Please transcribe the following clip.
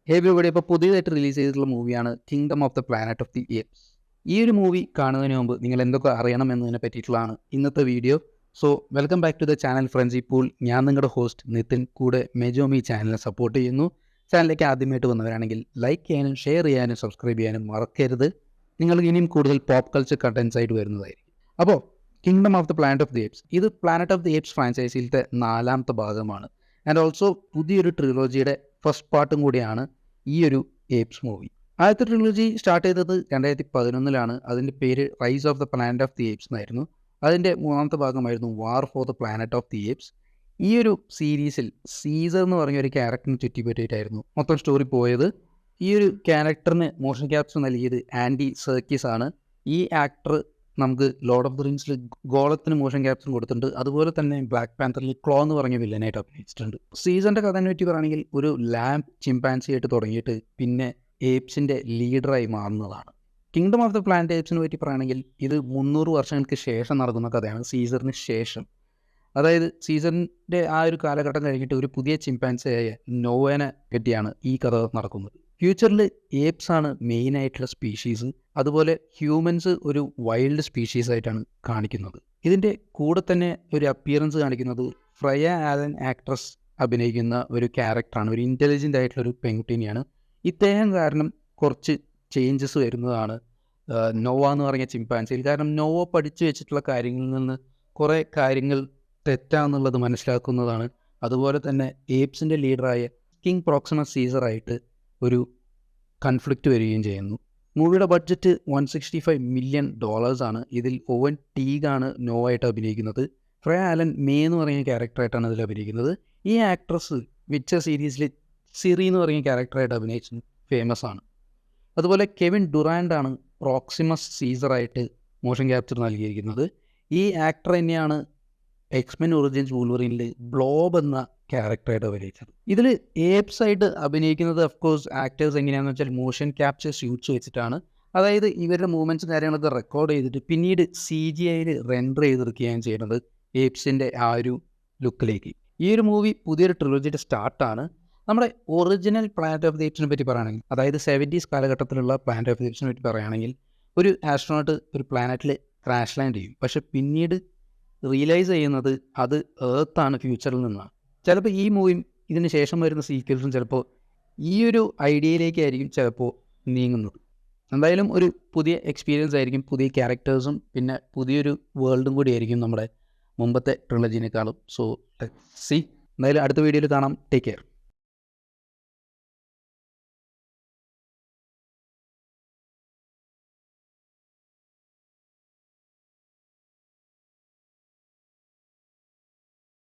ഹേ everybody, ഇപ്പോൾ പുതിയതായിട്ട് release ചെയ്തിട്ടുള്ള മൂവിയാണ് kingdom of the planet of the ഏപ്സ്. ഈ ഒരു മൂവി കാണുന്നതിന് മുമ്പ് നിങ്ങൾ എന്തൊക്കെ അറിയണം എന്നതിനെ പറ്റിയിട്ടുള്ളതാണ് ഇന്നത്തെ video. So welcome back to the channel ഫ്രണ്ട്സി പൂൾ. ഞാൻ നിങ്ങളുടെ ഹോസ്റ്റ് നിതിൻ, കൂടെ മെജോമി ചാനലിനെ സപ്പോർട്ട് ചെയ്യുന്നു. ചാനലിലേക്ക് ആദ്യമായിട്ട് വന്നവരാണെങ്കിൽ ലൈക്ക് ചെയ്യാനും ഷെയർ ചെയ്യാനും സബ്സ്ക്രൈബ് ചെയ്യാനും മറക്കരുത്. നിങ്ങൾക്ക് ഇനിയും കൂടുതൽ പോപ്പ് കൾച്ചർ കണ്ടൻസ് ആയിട്ട് വരുന്നതായിരിക്കും. അപ്പോൾ kingdom of the planet of the ഏപ്സ്, ഇത് പ്ലാനറ്റ് ഓഫ് ദി ഏപ്സ് ഫ്രാഞ്ചൈസിയിലത്തെ 4ാമത്തെ ഭാഗമാണ്. ആൻഡ് ഓൾസോ പുതിയൊരു ട്രിലോജിയുടെ ഫസ്റ്റ് പാർട്ടും കൂടിയാണ് ഈ ഒരു ഏപ്സ് മൂവി. ആദ്യത്തെ ട്രിലോജി സ്റ്റാർട്ട് ചെയ്തത് 2011 അതിൻ്റെ പേര് rise of the planet of the ഏപ്സ് എന്നായിരുന്നു. അതിൻ്റെ 3ാമത്തെ ഭാഗമായിരുന്നു വാർ for the planet of the ഏപ്സ്. ഈ ഒരു സീരീസിൽ സീസർ എന്ന് പറഞ്ഞ ഒരു ക്യാരക്ടറിന് ചുറ്റിപ്പറ്റിയിട്ടായിരുന്നു മൊത്തം സ്റ്റോറി പോയത്. ഈ ഒരു ക്യാരക്ടറിന് മോഷൻ ക്യാപ്ചർ നൽകിയത് ആൻഡി സെർക്കിസ് ആണ്. ഈ ആക്ടർ നമുക്ക് ലോർഡ് ഓഫ് ദി റിങ്സിൽ ഗോളത്തിന് മോഷൻ ക്യാപ്ചർ കൊടുത്തിട്ടുണ്ട്. അതുപോലെ തന്നെ ബ്ലാക്ക് പാന്തറിൽ ക്ലോ എന്ന് പറഞ്ഞ വില്ലനായിട്ട് അഭിനയിച്ചിട്ടുണ്ട്. സീസണിൻ്റെ കഥയെ പറ്റി പറയുകയാണെങ്കിൽ ഒരു ലാംബ് ചിമ്പാൻസി ആയിട്ട് തുടങ്ങിയിട്ട് പിന്നെ ഏപ്സിൻ്റെ ലീഡറായി മാറുന്നതാണ്. കിങ്ഡം ഓഫ് ദ പ്ലാനറ്റ് ഏപ്സിനെ പറ്റി പറയുകയാണെങ്കിൽ ഇത് 300 വർഷങ്ങൾക്ക് ശേഷം നടക്കുന്ന കഥയാണ്. സീസറിന് ശേഷം, അതായത് സീസറിൻ്റെ ആ ഒരു കാലഘട്ടം കഴിഞ്ഞിട്ട് ഒരു പുതിയ ചിമ്പാൻസിയായ നോവേനെ പറ്റിയാണ് ഈ കഥ നടക്കുന്നത്. ഫ്യൂച്ചറിൽ ഏപ്സ് ആണ് മെയിനായിട്ടുള്ള സ്പീഷീസ്. അതുപോലെ ഹ്യൂമൻസ് ഒരു വൈൽഡ് സ്പീഷീസ് ആയിട്ടാണ് കാണിക്കുന്നത്. ഇതിൻ്റെ കൂടെ തന്നെ ഒരു അപ്പിയറൻസ് കാണിക്കുന്നത് ഫ്രയ ആലൻ ആക്ട്രസ് അഭിനയിക്കുന്ന ഒരു ക്യാരക്ടറാണ്. ഒരു ഇൻ്റലിജൻ്റ് ആയിട്ടുള്ള ഒരു പെൺകുട്ടിനെയാണ്. ഇദ്ദേഹം കാരണം കുറച്ച് ചേഞ്ചസ് വരുന്നതാണ് നോവ എന്ന് പറഞ്ഞ ചിമ്പാൻസിയിൽ. കാരണം നോവ പഠിച്ചു വെച്ചിട്ടുള്ള കാര്യങ്ങളിൽ നിന്ന് കുറേ കാര്യങ്ങൾ തെറ്റാന്നുള്ളത് മനസ്സിലാക്കുന്നതാണ്. അതുപോലെ തന്നെ ഏപ്സിൻ്റെ ലീഡറായ കിങ് പ്രോക്സിമസ് സീസറായിട്ട് ഒരു കൺഫ്ലിക്റ്റ് വരികയും ചെയ്യുന്നു. മൂവിയുടെ ബഡ്ജറ്റ് $165 million ആണ്. ഇതിൽ ഓവൻ ടീഗാണ് നോവായിട്ട് അഭിനയിക്കുന്നത്. ഫ്രയ ആലൻ മേ എന്ന് പറയുന്ന ക്യാരക്ടറായിട്ടാണ് ഇതിൽ അഭിനയിക്കുന്നത്. ഈ ആക്ട്രസ് വിച്ചർ സീരീസിൽ സിറി എന്ന് പറയുന്ന ക്യാരക്ടറായിട്ട് അഭിനയിച്ച് ഫേമസ് ആണ്. അതുപോലെ കെവിൻ ഡുറാൻഡ് ആണ് പ്രോക്സിമസ് സീസറായിട്ട് മോഷൻ ക്യാപ്ചർ നൽകിയിരിക്കുന്നത്. ഈ ആക്ടർ തന്നെയാണ് എക്സ്മെൻ ഒറിജിൻസ് വൂൾവറിനിൽ ബ്ലോബ് എന്ന ക്യാരക്ടറായിട്ട് അഭിനയിച്ചത്. ഇതിൽ ഏപ്സ് ആയിട്ട് അഭിനയിക്കുന്നത് ഓഫ്കോഴ്സ് ആക്ടേഴ്സ് എങ്ങനെയാണെന്ന് വെച്ചാൽ മോഷൻ ക്യാപ്ചർ ഷൂട്ട്സ് വെച്ചിട്ടാണ്. അതായത് ഇവരുടെ മൂവ്മെൻറ്റ്സും കാര്യങ്ങളൊക്കെ റെക്കോർഡ് ചെയ്തിട്ട് പിന്നീട് CGIയിൽ റെൻഡർ ചെയ്തെടുക്കുകയാണ് ചെയ്യുന്നത് ഏപ്സിൻ്റെ ആ ഒരു ലുക്കിലേക്ക്. ഈ ഒരു മൂവി പുതിയൊരു ട്രിലോജിയുടെ സ്റ്റാർട്ടാണ്. നമ്മുടെ ഒറിജിനൽ പ്ലാനറ്റ് ഓഫ് ദി ഏപ്സിനെ പറ്റി പറയുകയാണെങ്കിൽ, അതായത് 70s കാലഘട്ടത്തിലുള്ള പ്ലാനറ്റ് ഓഫ് ദി ഏപ്സിനെ പറ്റി പറയുകയാണെങ്കിൽ, ഒരു ആസ്ട്രോണോട്ട് ഒരു പ്ലാനറ്റിൽ ക്രാഷ് ലാൻഡ് ചെയ്യും. പക്ഷെ പിന്നീട് റിയലൈസ് ചെയ്യുന്നത് അത് എർത്താണ് ഫ്യൂച്ചറിൽ നിന്നാണ്. ചിലപ്പോൾ ഈ മൂവിയും ഇതിന് ശേഷം വരുന്ന സീക്വൽസും ചിലപ്പോൾ ഈ ഒരു ഐഡിയയിലേക്കായിരിക്കും ചിലപ്പോൾ നീങ്ങുന്നത്. എന്തായാലും ഒരു പുതിയ എക്സ്പീരിയൻസ് ആയിരിക്കും, പുതിയ ക്യാരക്ടേഴ്സും പിന്നെ പുതിയൊരു വേൾഡും കൂടി ആയിരിക്കും നമ്മുടെ മുമ്പത്തെ ട്രിലജിനേക്കാളും. So let's see. എന്തായാലും അടുത്ത വീഡിയോയിൽ കാണാം. Take care.